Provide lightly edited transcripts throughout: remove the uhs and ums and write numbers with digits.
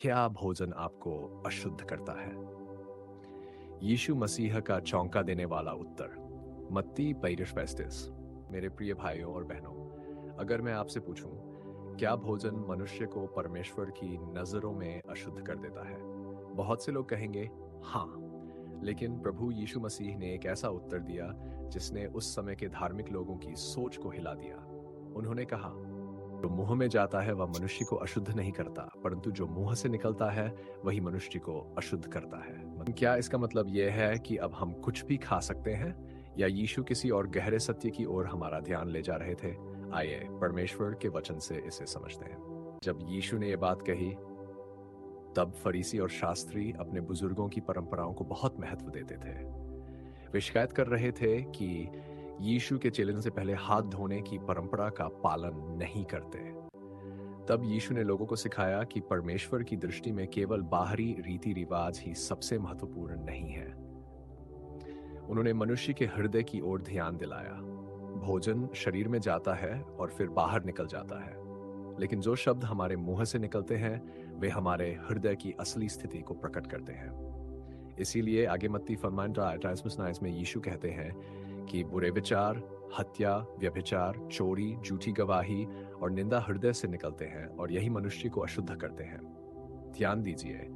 क्या भोजन आपको अशुद्ध करता है? यीशु मसीह का चौंका देने वाला उत्तर। मत्ती 22:35। मेरे प्रिय भाइयों और बहनों, अगर मैं आपसे पूछूं, क्या भोजन मनुष्य को परमेश्वर की नजरों में अशुद्ध कर देता है? बहुत से लोग कहेंगे हाँ। लेकिन प्रभु यीशु मसीह ने एक ऐसा उत्तर दिया जिसने उस समय के धार्मिक लोगों की सोच को हिला दिया। उन्होंने कहा, जो मुंह में जाता है वह मनुष्य को अशुद्ध नहीं करता, परंतु जो मुंह से निकलता है वही मनुष्य को अशुद्ध करता है। क्या इसका मतलब यह है कि अब हम कुछ भी खा सकते हैं, या यीशु किसी और गहरे सत्य की ओर हमारा ध्यान ले जा रहे थे? आइए परमेश्वर के वचन से इसे समझते हैं। जब यीशु ने यह बात कही, तब फरीसी और शास्त्री अपने बुजुर्गों की परंपराओं को बहुत महत्व देते थे। वे शिकायत कर रहे थे कि यीशु के चेलन से पहले हाथ धोने की परंपरा का पालन नहीं करते। तब यीशु ने लोगों को सिखाया कि परमेश्वर की दृष्टि में केवल बाहरी रीति रिवाज ही सबसे महत्वपूर्ण नहीं है। उन्होंने मनुष्य के हृदय की ओर ध्यान दिलाया। भोजन शरीर में जाता है और फिर बाहर निकल जाता है, लेकिन जो शब्द हमारे मुंह से निकलते हैं वे हमारे हृदय की असली स्थिति को प्रकट करते हैं। इसीलिए आगे मत्ती फरमान 23 में यीशु कहते हैं कि बुरे विचार, हत्या, व्यभिचार, चोरी, झूठी गवाही और निंदा हृदय से निकलते हैं और यही मनुष्य को अशुद्ध करते हैं। ध्यान दीजिए,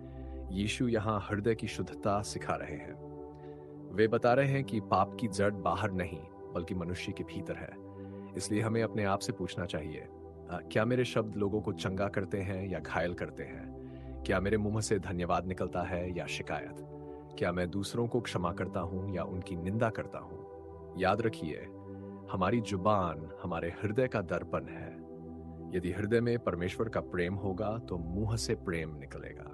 यीशु यहाँ हृदय की शुद्धता सिखा रहे हैं। वे बता रहे हैं कि पाप की जड़ बाहर नहीं बल्कि मनुष्य के भीतर है। इसलिए हमें अपने आप से पूछना चाहिए, क्या मेरे शब्द लोगों को चंगा करते हैं या घायल करते हैं? क्या मेरे मुंह से धन्यवाद निकलता है या शिकायत? क्या मैं दूसरों को क्षमा करता हूं या उनकी निंदा करता हूं? याद रखिए, हमारी जुबान हमारे हृदय का दर्पण है। यदि हृदय में परमेश्वर का प्रेम होगा तो मुंह से प्रेम निकलेगा।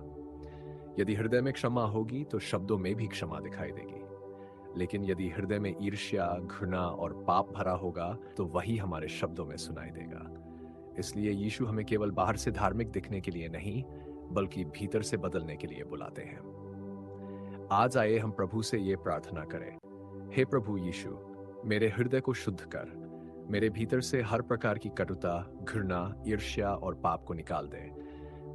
यदि हृदय में क्षमा होगी तो शब्दों में भी क्षमा दिखाई देगी। लेकिन यदि हृदय में ईर्ष्या, घृणा और पाप भरा होगा तो वही हमारे शब्दों में सुनाई देगा। इसलिए यीशु हमें केवल बाहर से धार्मिक दिखने के लिए नहीं बल्कि भीतर से बदलने के लिए बुलाते हैं। आज आइए हम प्रभु से ये प्रार्थना करें, हे प्रभु यीशु, मेरे हृदय को शुद्ध कर। मेरे भीतर से हर प्रकार की कटुता, घृणा, ईर्ष्या और पाप को निकाल दे।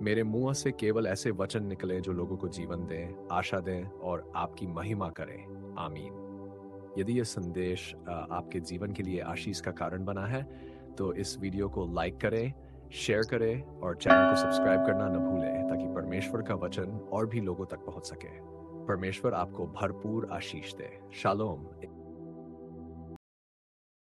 मेरे मुंह से केवल ऐसे वचन निकले जो लोगों को जीवन दें, आशा दें और आपकी महिमा करें। आमीन। यदि यह संदेश आपके जीवन के लिए आशीष का कारण बना है तो इस वीडियो को लाइक करें, शेयर करें और चैनल को सब्सक्राइब करना न भूलें, ताकि परमेश्वर का वचन और भी लोगों तक पहुंच सके। परमेश्वर आपको भरपूर आशीष दे। शालोम।